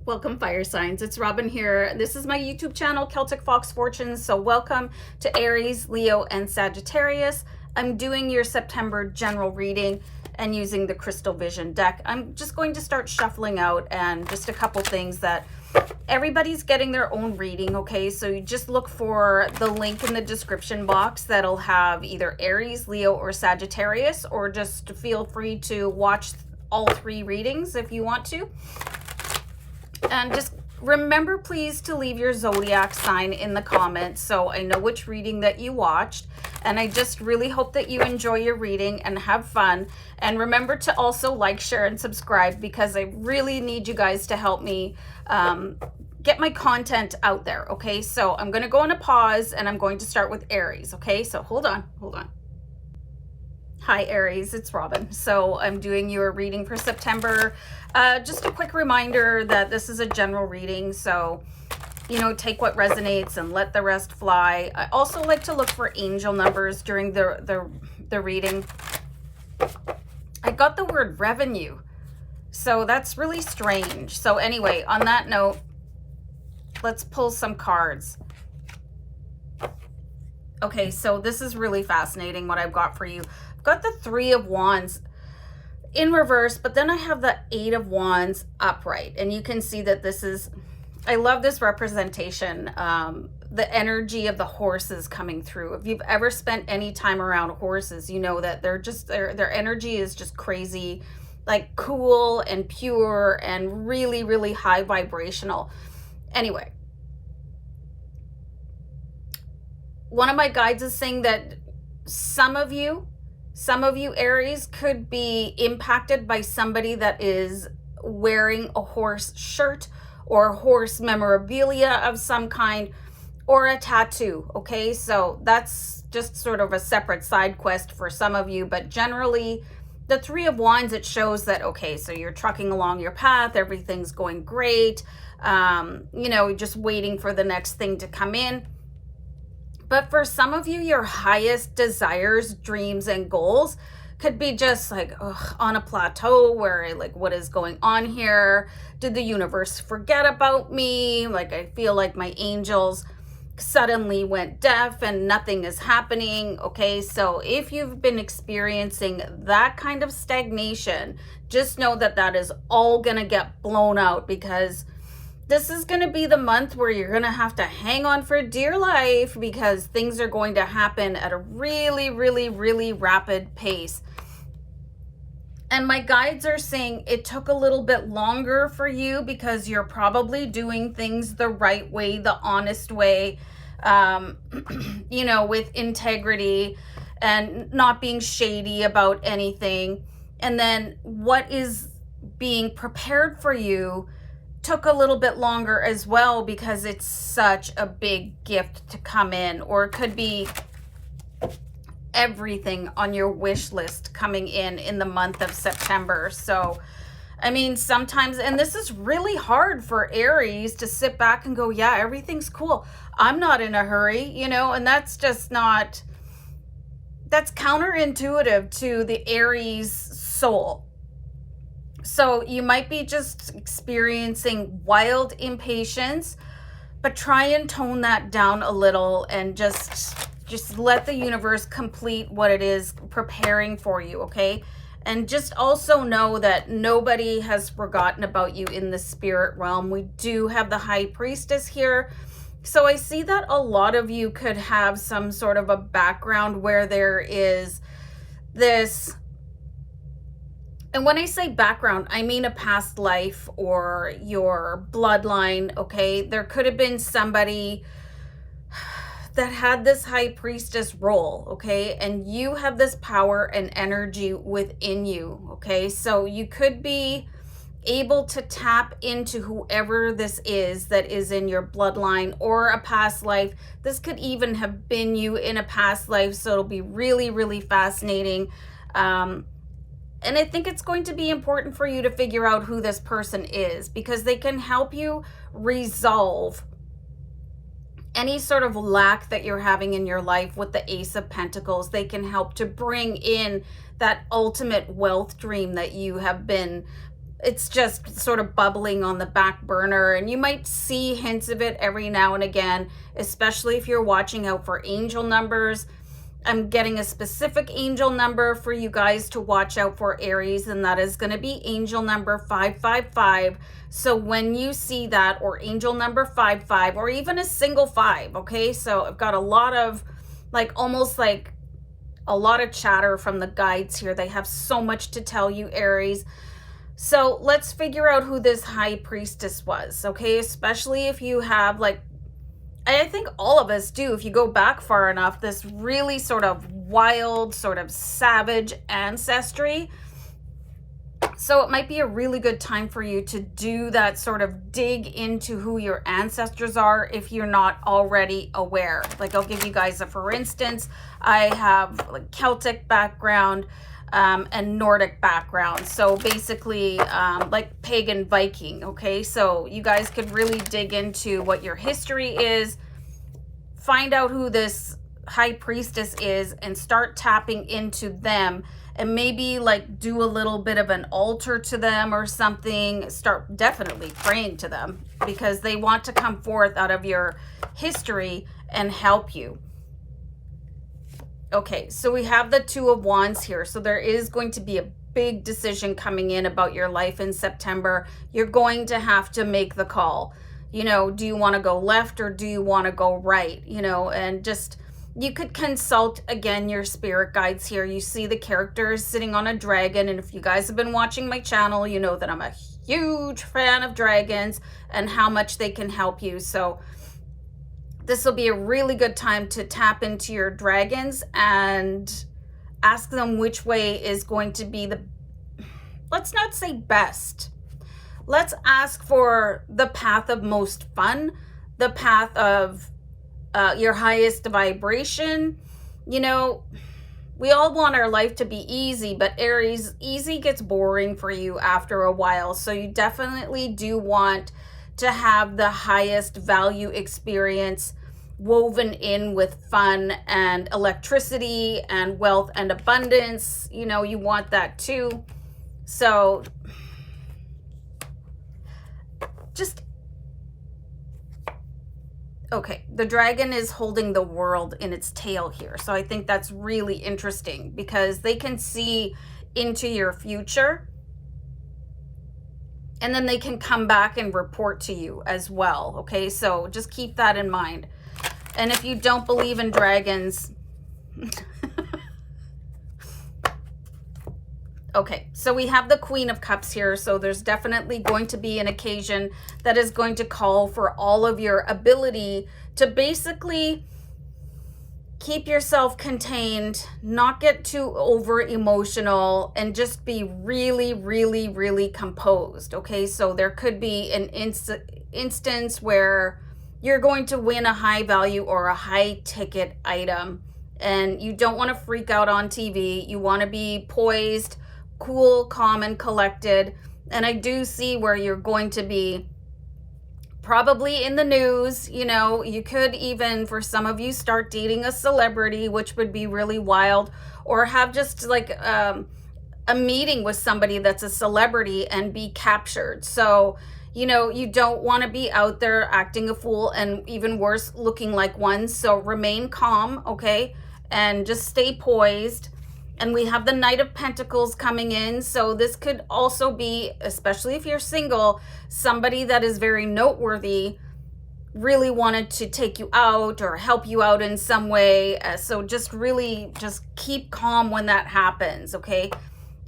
Welcome, fire signs. It's Robin here. This is my YouTube channel, Celtic Fox Fortunes. So welcome to Aries, Leo, and Sagittarius. I'm doing your September general reading and using the Crystal Vision deck. I'm just going to start shuffling out and just a couple things that everybody's getting their own reading, okay? So you just look for the link in the description box that'll have either Aries, Leo, or Sagittarius, or just feel free to watch all three readings if you want to. And just remember, please, to leave your zodiac sign in the comments so I know which reading that you watched. And I just really hope that you enjoy your reading and have fun. And remember to also like, share, and subscribe, because I really need you guys to help me get my content out there, okay? So I'm going to go on a pause and I'm going to start with Aries, okay? So hold on. Hi, Aries, it's Robin. So I'm doing your reading for September. Just a quick reminder that this is a general reading, so, you know, take what resonates and let the rest fly. I also like to look for angel numbers during the reading. I got the word revenue, so that's really strange. So anyway, on that note, let's pull some cards. Okay, so this is really fascinating what I've got for you. I've got the Three of Wands in reverse, but then I have the Eight of Wands upright, and you can see that this is, I love this representation. The energy of the horses coming through. If you've ever spent any time around horses, you know that they're just, their energy is just crazy, like cool and pure and really, really high vibrational. Anyway, one of my guides is saying that some of you Aries could be impacted by somebody that is wearing a horse shirt or horse memorabilia of some kind, or a tattoo, okay? So that's just sort of a separate side quest for some of you, but generally the Three of Wands, it shows that, okay, so you're trucking along your path, everything's going great, you know, just waiting for the next thing to come in. But for some of you, your highest desires, dreams, and goals could be just like on a plateau where, like, what is going on here? Did the universe forget about me? Like, I feel like my angels suddenly went deaf and nothing is happening. Okay, so if you've been experiencing that kind of stagnation, just know that that is all gonna get blown out, because this is going to be the month where you're going to have to hang on for dear life, because things are going to happen at a really, really, really rapid pace. And my guides are saying it took a little bit longer for you because you're probably doing things the right way, the honest way, you know, with integrity and not being shady about anything. And then what is being prepared for you took a little bit longer as well, because it's such a big gift to come in, or it could be everything on your wish list coming in the month of September. So I mean, sometimes, and this is really hard for Aries to sit back and go, yeah, everything's cool, I'm not in a hurry, you know, and that's just not, that's counterintuitive to the Aries soul. So you might be just experiencing wild impatience, but try and tone that down a little and just let the universe complete what it is preparing for you, okay? And just also know that nobody has forgotten about you in the spirit realm. We do have the High Priestess here. So I see that a lot of you could have some sort of a background where there is this, and when I say background, I mean a past life or your bloodline, okay? There could have been somebody that had this High Priestess role, okay? And you have this power and energy within you, okay? So you could be able to tap into whoever this is that is in your bloodline or a past life. This could even have been you in a past life, so it'll be really, really fascinating. And I think it's going to be important for you to figure out who this person is, because they can help you resolve any sort of lack that you're having in your life with the Ace of Pentacles. They can help to bring in that ultimate wealth dream that you have been it's just sort of bubbling on the back burner, and you might see hints of it every now and again, especially if you're watching out for angel numbers. I'm getting a specific angel number for you guys to watch out for, Aries, and that is going to be angel number 555. So when you see that, or angel number 55, or even a single 5, okay? So I've got a lot of, like, almost like a lot of chatter from the guides here. They have so much to tell you, Aries. So let's figure out who this high priestess was, okay? Especially if you have, like, I think all of us do, if you go back far enough, this really sort of wild, sort of savage ancestry. So it might be a really good time for you to do that sort of dig into who your ancestors are if you're not already aware. Like, I'll give you guys a for instance. I have like Celtic background and Nordic background. So basically like pagan Viking, okay? So you guys could really dig into what your history is, find out who this high priestess is, and start tapping into them, and maybe like do a little bit of an altar to them or something. Start definitely praying to them, because they want to come forth out of your history and help you. Okay, so we have the Two of Wands here. So there is going to be a big decision coming in about your life in September. You're going to have to make the call. You know, do you want to go left or do you want to go right? You know, and just, you could consult, again, your spirit guides here. You see the characters sitting on a dragon. And if you guys have been watching my channel, you know that I'm a huge fan of dragons and how much they can help you. So this will be a really good time to tap into your dragons and ask them which way is going to be the, let's not say best. Let's ask for the path of most fun, the path of your highest vibration. You know, we all want our life to be easy, but Aries, easy gets boring for you after a while. So you definitely do want to have the highest value experience woven in with fun and electricity and wealth and abundance. You know, you want that too. So just, okay, the dragon is holding the world in its tail here. So I think that's really interesting, because they can see into your future, and then they can come back and report to you as well. Okay, so just keep that in mind. And if you don't believe in dragons, okay, so we have the Queen of Cups here. So there's definitely going to be an occasion that is going to call for all of your ability to basically keep yourself contained, not get too over emotional, and just be really, really, really composed. Okay, so there could be an instance where you're going to win a high value or a high ticket item, and you don't want to freak out on TV. You want to be poised, cool, calm, and collected. And I do see where you're going to be probably in the news. You know, you could even, for some of you, start dating a celebrity, which would be really wild, or have just like a meeting with somebody that's a celebrity and be captured. So, you know, you don't want to be out there acting a fool, and even worse, looking like one. So remain calm, okay? And just stay poised. And we have the Knight of Pentacles coming in. So this could also be, especially if you're single, somebody that is very noteworthy, really wanted to take you out or help you out in some way. So just really just keep calm when that happens, okay?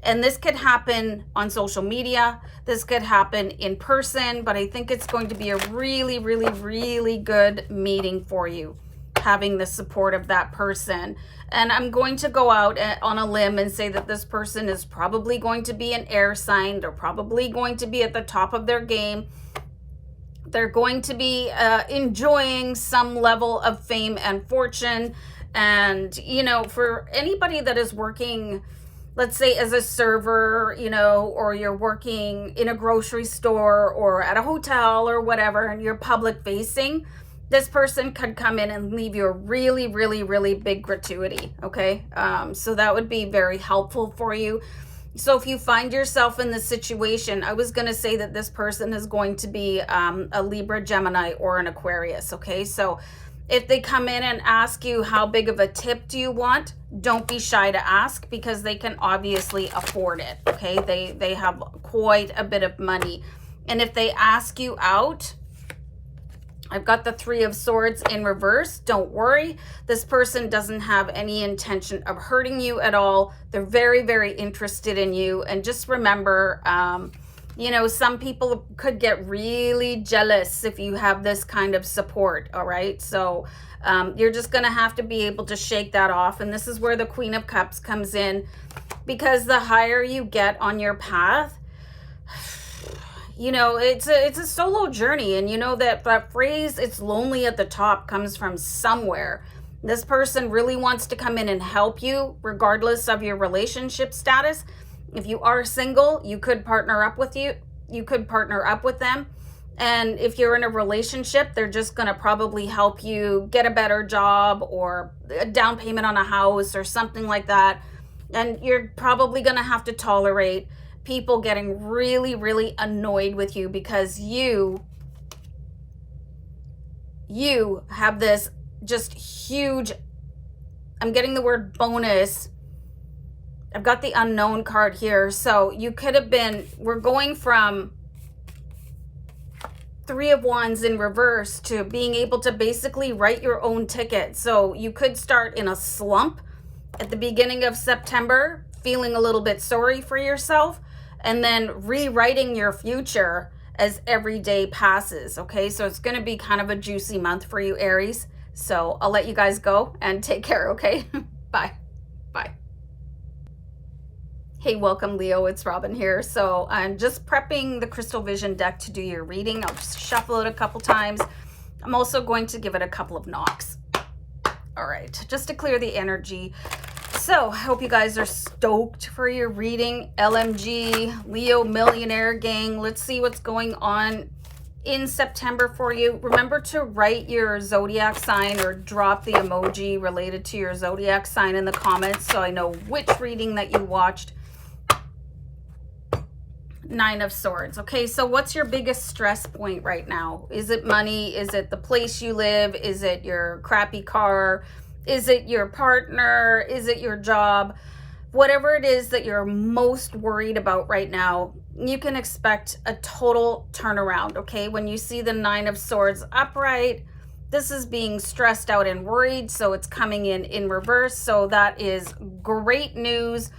And this could happen on social media. This could happen in person, but I think it's going to be a really, really, really good meeting for you, having the support of that person. And I'm going to go out on a limb and say that this person is probably going to be an air sign. They're probably going to be at the top of their game. They're going to be enjoying some level of fame and fortune. And, you know, for anybody that is working, let's say as a server, you know, or you're working in a grocery store or at a hotel or whatever, and you're public facing, this person could come in and leave you a really, really, really big gratuity, okay? So that would be very helpful for you. So if you find yourself in this situation, I was going to say that this person is going to be a Libra, Gemini, or an Aquarius, okay? So if they come in and ask you how big of a tip do you want, don't be shy to ask, because they can obviously afford it, okay? They have quite a bit of money. And if they ask you out, I've got the Three of Swords in reverse. Don't worry. This person doesn't have any intention of hurting you at all. They're very, very interested in you. And just remember, you know, some people could get really jealous if you have this kind of support, all right? So you're just going to have to be able to shake that off. And this is where the Queen of Cups comes in, because the higher you get on your path, you know, it's a solo journey. And you know that phrase, it's lonely at the top, comes from somewhere. This person really wants to come in and help you regardless of your relationship status. If you are single, you could partner up with them. And if you're in a relationship, they're just going to probably help you get a better job or a down payment on a house or something like that. And you're probably going to have to tolerate people getting really, really annoyed with you, because you have this just huge, I'm getting the word bonus. I've got the Unknown card here. So you could have been, we're going from Three of Wands in reverse to being able to basically write your own ticket. So you could start in a slump at the beginning of September, feeling a little bit sorry for yourself, and then rewriting your future as every day passes, okay? So it's going to be kind of a juicy month for you, Aries. So I'll let you guys go and take care, okay? Bye. Bye. Hey, welcome, Leo. It's Robin here. So I'm just prepping the Crystal Vision deck to do your reading. I'll just shuffle it a couple times. I'm also going to give it a couple of knocks. All right, just to clear the energy. So I hope you guys are stoked for your reading. LMG, Leo Millionaire Gang. Let's see what's going on in September for you. Remember to write your zodiac sign or drop the emoji related to your zodiac sign in the comments so I know which reading that you watched. Nine of Swords. Okay, so what's your biggest stress point right now? Is it money? Is it the place you live? Is it your crappy car? Is it your partner? Is it your job? Whatever it is that you're most worried about right now, you can expect a total turnaround, okay? When you see the Nine of Swords upright, this is being stressed out and worried, so it's coming in reverse. So that is great news,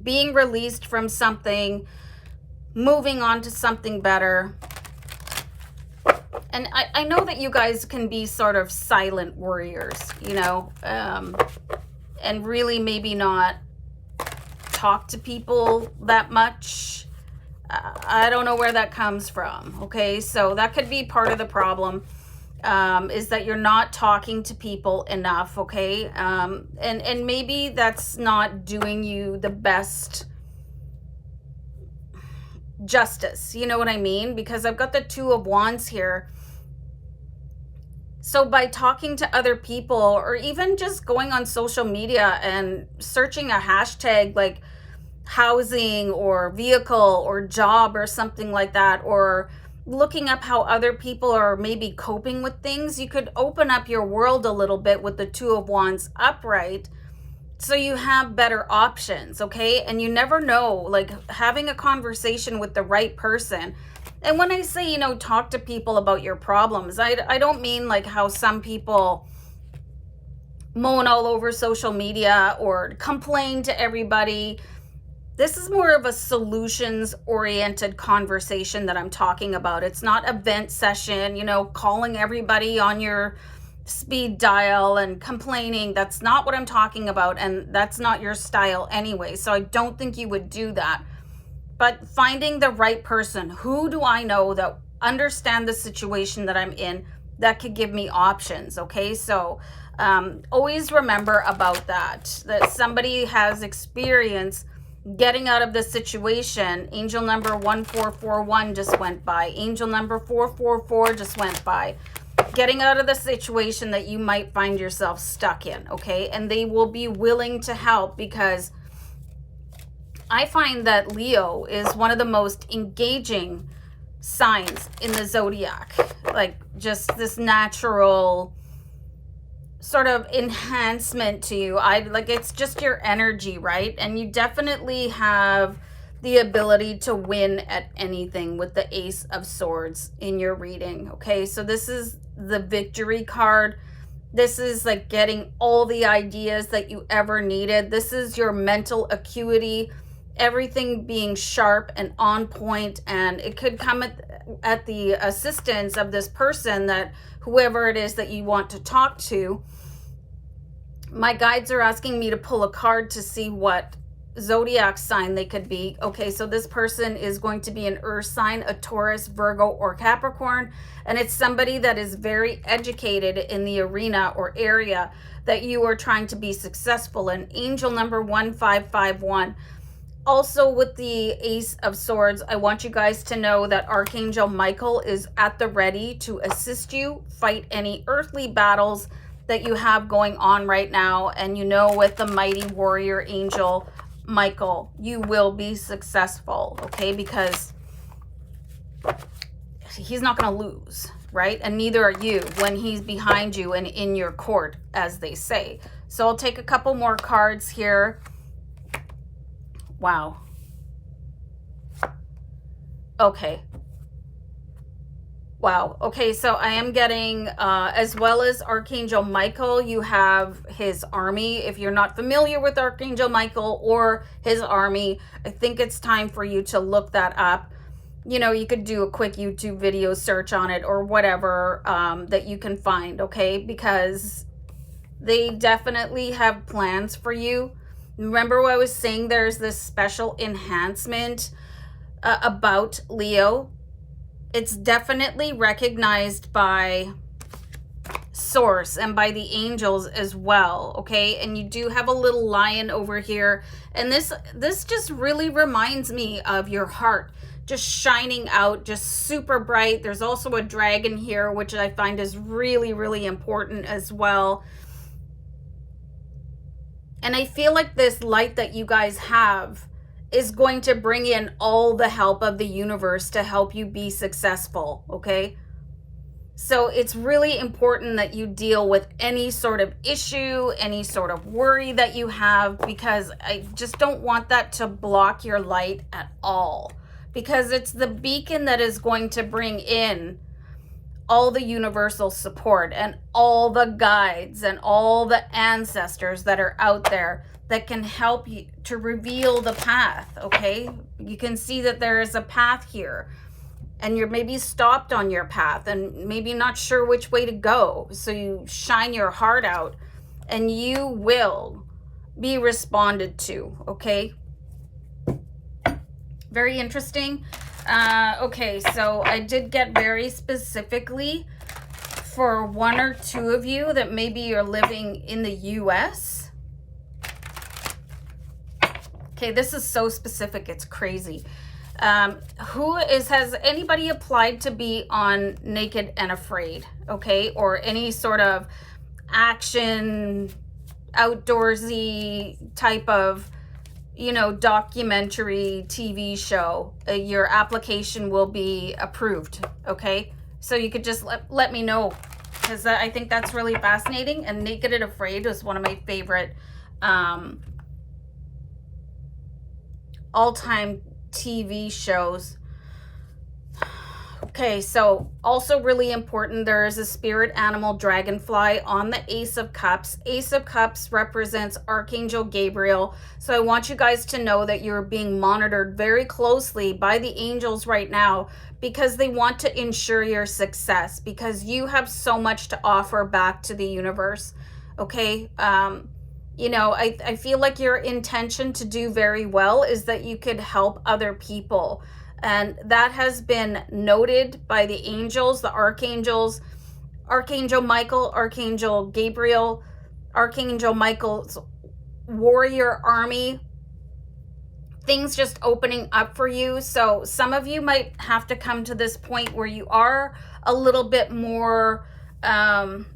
being released from something, moving on to something better. And I know that you guys can be sort of silent warriors, you know, and really maybe not talk to people that much. I don't know where that comes from, okay? So that could be part of the problem, is that you're not talking to people enough, okay? And maybe that's not doing you the best justice, you know what I mean? Because I've got the Two of Wands here. So by talking to other people, or even just going on social media and searching a hashtag like housing or vehicle or job or something like that, or looking up how other people are maybe coping with things, you could open up your world a little bit with the Two of Wands upright, so you have better options, okay? And you never know, like having a conversation with the right person. And when I say, you know, talk to people about your problems, I don't mean like how some people moan all over social media or complain to everybody. This is more of a solutions-oriented conversation that I'm talking about. It's not a vent session, you know, calling everybody on your speed dial and complaining. That's not what I'm talking about, and that's not your style anyway. So I don't think you would do that. But finding the right person, who do I know that understand the situation that I'm in, that could give me options, okay? So always remember about that somebody has experience getting out of this situation. Angel number 1441 just went by. Angel number 444 just went by. Getting out of the situation that you might find yourself stuck in, okay? And they will be willing to help, because I find that Leo is one of the most engaging signs in the zodiac. Like, just this natural sort of enhancement to you. It's just your energy, right? And you definitely have the ability to win at anything with the Ace of Swords in your reading. Okay, so this is the victory card. This is like getting all the ideas that you ever needed. This is your mental acuity, everything being sharp and on point, and it could come at the assistance of this person, that whoever it is that you want to talk to. My guides are asking me to pull a card to see what zodiac sign they could be. Okay, so this person is going to be an earth sign, a Taurus, Virgo, or Capricorn, and it's somebody that is very educated in the arena or area that you are trying to be successful in. Angel number 1551. Also, with the Ace of Swords, I want you guys to know that Archangel Michael is at the ready to assist you fight any earthly battles that you have going on right now. And you know, with the mighty warrior angel Michael, you will be successful, okay? Because he's not going to lose, right? And neither are you when he's behind you and in your court, as they say. So I'll take a couple more cards here. Wow. Okay. Wow. Okay, so I am getting, as well as Archangel Michael, you have his army. If you're not familiar with Archangel Michael or his army, I think it's time for you to look that up. You know, you could do a quick YouTube video search on it or whatever that you can find, okay? Because they definitely have plans for you. Remember what I was saying, there's this special enhancement about Leo. It's definitely recognized by source and by the angels as well, okay? And you do have a little lion over here, and this just really reminds me of your heart just shining out, just super bright. There's also a dragon here, which I find is really, really important as well. And I feel like this light that you guys have is going to bring in all the help of the universe to help you be successful, okay? So it's really important that you deal with any sort of issue, any sort of worry that you have, because I just don't want that to block your light at all, because it's the beacon that is going to bring in all the universal support and all the guides and all the ancestors that are out there that can help you to reveal the path, okay? You can see that there is a path here, and you're maybe stopped on your path and maybe not sure which way to go. So you shine your heart out and you will be responded to, okay? Very interesting. Okay, so I did get very specifically for one or two of you that maybe you're living in the US. Okay, this is so specific, it's crazy. Has anybody applied to be on Naked and Afraid, okay? Or any sort of action, outdoorsy type of, you know, documentary TV show? Your application will be approved, okay? So you could just let me know, because I think that's really fascinating. And Naked and Afraid was one of my favorite all-time TV shows. Okay, so also really important, there is a spirit animal dragonfly on the Ace of Cups. Ace of Cups represents Archangel Gabriel. So I want you guys to know that you're being monitored very closely by the angels right now, because they want to ensure your success, because you have so much to offer back to the universe, okay? You know, I feel like your intention to do very well is that you could help other people. And that has been noted by the angels, the archangels, Archangel Michael, Archangel Gabriel, Archangel Michael's warrior army. Things just opening up for you. So some of you might have to come to this point where you are a little bit more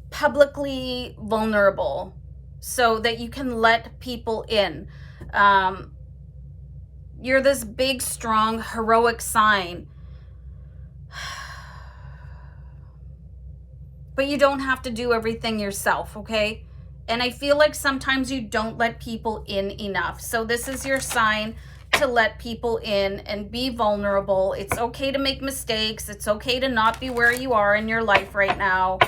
publicly vulnerable, so that you can let people in. You're this big, strong, heroic sign. But you don't have to do everything yourself, okay? And I feel like sometimes you don't let people in enough. So this is your sign to let people in and be vulnerable. It's okay to make mistakes. It's okay to not be where you are in your life right now.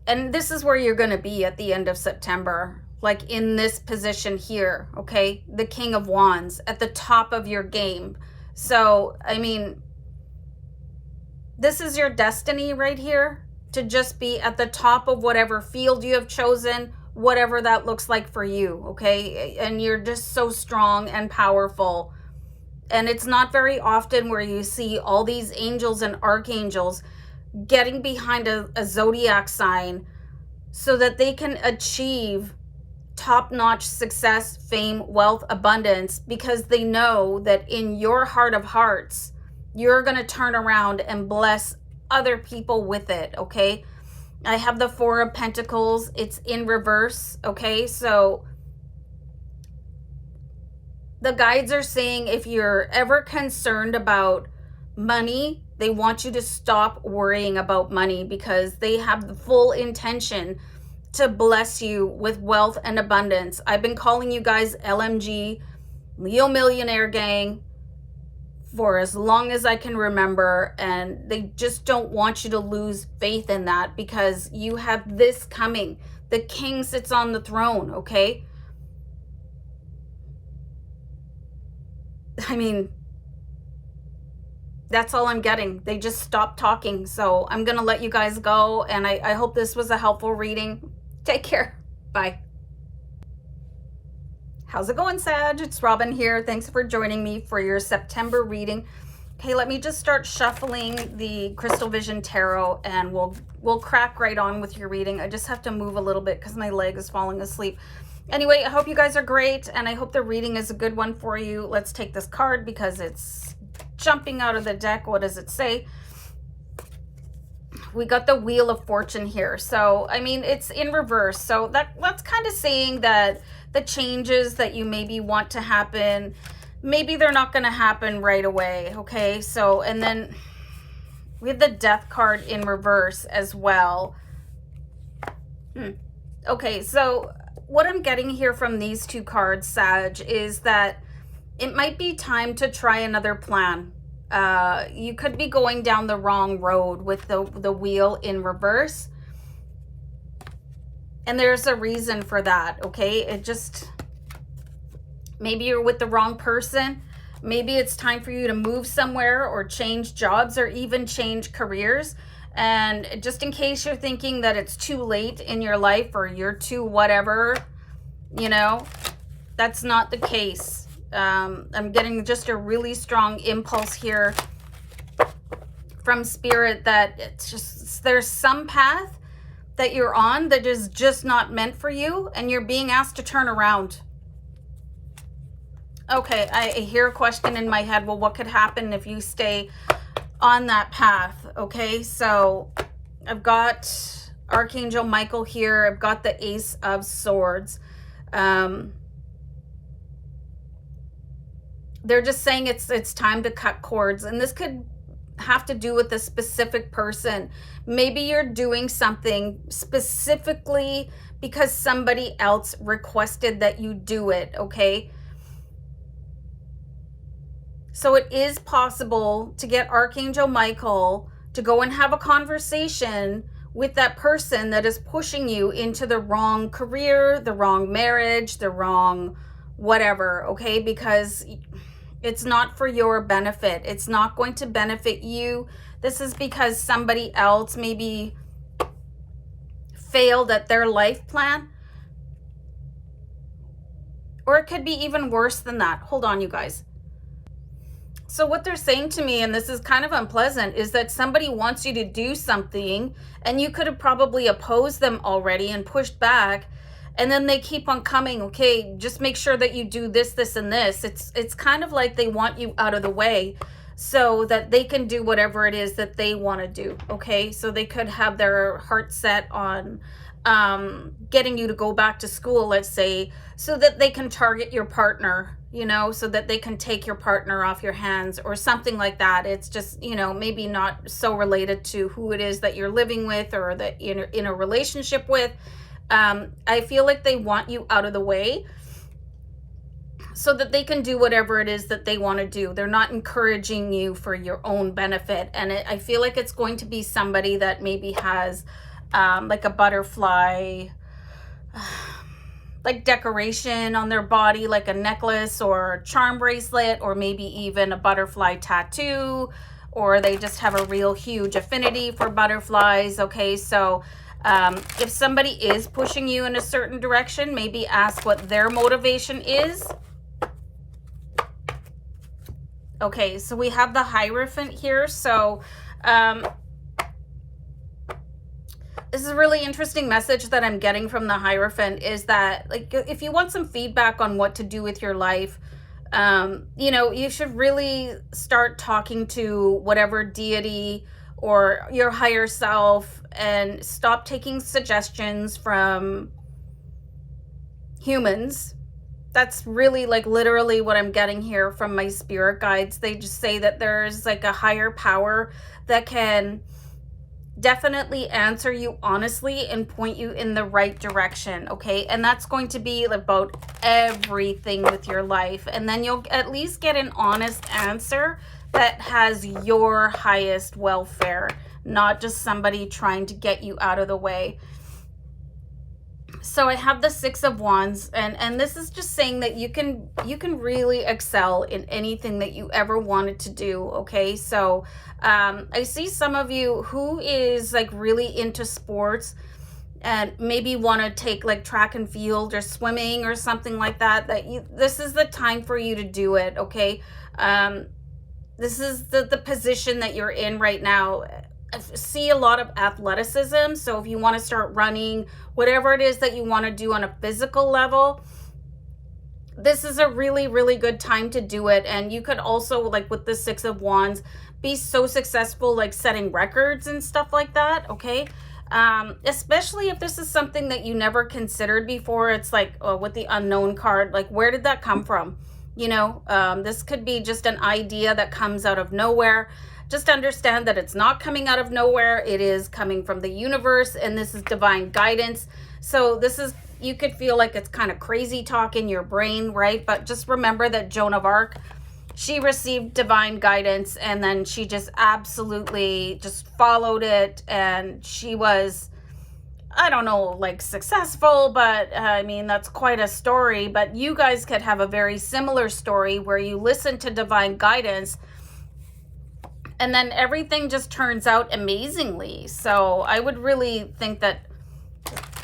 And this is where you're going to be at the end of September, like in this position here, okay? The King of Wands at the top of your game. So, I mean, this is your destiny right here, to just be at the top of whatever field you have chosen, whatever that looks like for you, okay? And you're just so strong and powerful. And it's not very often where you see all these angels and archangels getting behind a zodiac sign so that they can achieve top-notch success, fame, wealth, abundance, because they know that in your heart of hearts, you're going to turn around and bless other people with it, okay? I have the Four of Pentacles. It's in reverse, okay? So the guides are saying if you're ever concerned about money, they want you to stop worrying about money, because they have the full intention to bless you with wealth and abundance. I've been calling you guys LMG, Leo Millionaire Gang, for as long as I can remember, and they just don't want you to lose faith in that, because you have this coming. The king sits on the throne, okay? I mean, that's all I'm getting. They just stopped talking. So I'm going to let you guys go, and I hope this was a helpful reading. Take care. Bye. How's it going, Sag? It's Robin here. Thanks for joining me for your September reading. Okay, let me just start shuffling the Crystal Vision Tarot, and we'll crack right on with your reading. I just have to move a little bit because my leg is falling asleep. Anyway, I hope you guys are great, and I hope the reading is a good one for you. Let's take this card because it's jumping out of the deck. What does it say? We got the Wheel of Fortune here. So, I mean, it's in reverse. So that's kind of saying that the changes that you maybe want to happen, maybe they're not going to happen right away, okay? So, and then we have the Death card in reverse as well. Okay, so what I'm getting here from these two cards, Sag, is that it might be time to try another plan. You could be going down the wrong road with the wheel in reverse. And there's a reason for that, okay? It just, maybe you're with the wrong person. Maybe it's time for you to move somewhere or change jobs or even change careers. And just in case you're thinking that it's too late in your life or you're too whatever, you know, that's not the case. I'm getting just a really strong impulse here from Spirit that it's just, there's some path that you're on that is just not meant for you, and you're being asked to turn around. Okay, I hear a question in my head. Well, what could happen if you stay on that path? Okay, so I've got Archangel Michael here. I've got the Ace of Swords. They're just saying it's time to cut cords, and this could have to do with a specific person. Maybe you're doing something specifically because somebody else requested that you do it, okay? So it is possible to get Archangel Michael to go and have a conversation with that person that is pushing you into the wrong career, the wrong marriage, the wrong whatever, okay? Because it's not for your benefit. It's not going to benefit you. This is because somebody else maybe failed at their life plan. Or it could be even worse than that. Hold on, you guys. So what they're saying to me, and this is kind of unpleasant, is that somebody wants you to do something and you could have probably opposed them already and pushed back. And then they keep on coming, okay, just make sure that you do this, this, and this. It's kind of like they want you out of the way so that they can do whatever it is that they want to do, okay? So they could have their heart set on getting you to go back to school, let's say, so that they can target your partner, you know, so that they can take your partner off your hands or something like that. It's just, you know, maybe not so related to who it is that you're living with or that you're in a relationship with. I feel like they want you out of the way so that they can do whatever it is that they want to do. They're not encouraging you for your own benefit. And I feel like it's going to be somebody that maybe has like a butterfly like decoration on their body, like a necklace or charm bracelet, or maybe even a butterfly tattoo, or they just have a real huge affinity for butterflies. Okay, so if somebody is pushing you in a certain direction, maybe ask what their motivation is. Okay, so we have the Hierophant here. So this is a really interesting message that I'm getting from the Hierophant, is that, like, if you want some feedback on what to do with your life, you know, you should really start talking to whatever deity or your higher self and stop taking suggestions from humans. That's really, like, literally what I'm getting here from my spirit guides. They just say that there's like a higher power that can definitely answer you honestly and point you in the right direction. Okay, and that's going to be about everything with your life, and then you'll at least get an honest answer that has your highest welfare, not just somebody trying to get you out of the way. So I have the Six of Wands, and this is just saying that you can really excel in anything that you ever wanted to do. Okay, so I see some of you who is like really into sports and maybe want to take like track and field or swimming or something like that, this is the time for you to do it. Okay, this is the position that you're in right now. I see a lot of athleticism, so if you want to start running, whatever it is that you want to do on a physical level, this is a really, really good time to do it. And you could also, like with the Six of Wands, be so successful, like setting records and stuff like that. Okay, especially if this is something that you never considered before. It's like, with the Unknown card, like, where did that come from? You know, this could be just an idea that comes out of nowhere. Just understand that it's not coming out of nowhere. It is coming from the universe, and this is divine guidance. So this is, you could feel like it's kind of crazy talk in your brain, right? But just remember that Joan of Arc, she received divine guidance, and then she just absolutely just followed it, and she was, I don't know, like successful, but I mean, that's quite a story. But you guys could have a very similar story where you listen to divine guidance and then everything just turns out amazingly. So I would really think that,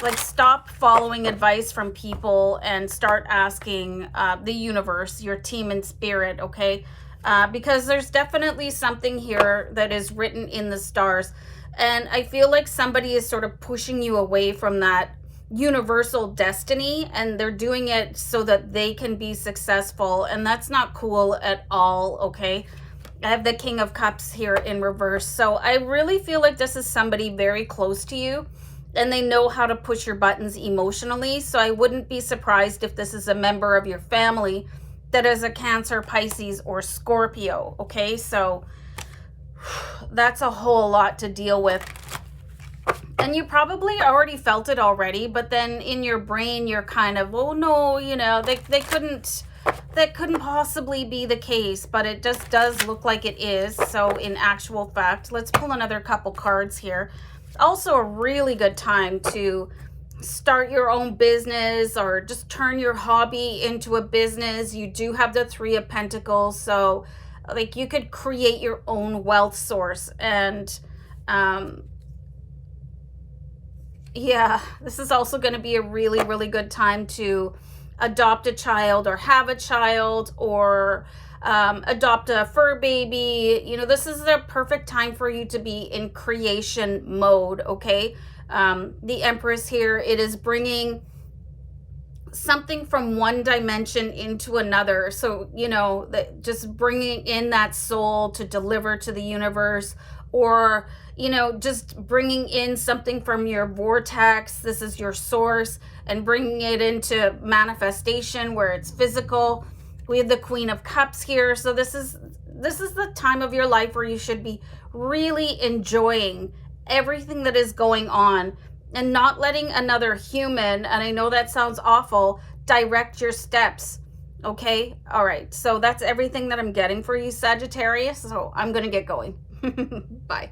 like, stop following advice from people and start asking the universe, your team in spirit, okay? Because there's definitely something here that is written in the stars. And I feel like somebody is sort of pushing you away from that universal destiny, and they're doing it so that they can be successful. And that's not cool at all, okay? I have the King of Cups here in reverse. So I really feel like this is somebody very close to you, and they know how to push your buttons emotionally. So I wouldn't be surprised if this is a member of your family that is a Cancer, Pisces, or Scorpio. Okay, so that's a whole lot to deal with. And you probably already felt it already, but then in your brain, you're kind of, oh no, you know, that couldn't possibly be the case, but it just does look like it is. So in actual fact, let's pull another couple cards here. Also a really good time to start your own business or just turn your hobby into a business. You do have the Three of Pentacles, so like you could create your own wealth source. And yeah, this is also going to be a really, really good time to adopt a child or have a child, or adopt a fur baby. You know, this is the perfect time for you to be in creation mode, okay? The Empress here, it is bringing something from one dimension into another. So, you know, just bringing in that soul to deliver to the universe, or you know, just bringing in something from your vortex. This is your source, and bringing it into manifestation where it's physical. We have the Queen of Cups here. So this is the time of your life where you should be really enjoying everything that is going on and not letting another human, and I know that sounds awful, direct your steps. Okay? All right. So that's everything that I'm getting for you, Sagittarius. So I'm going to get going. Bye.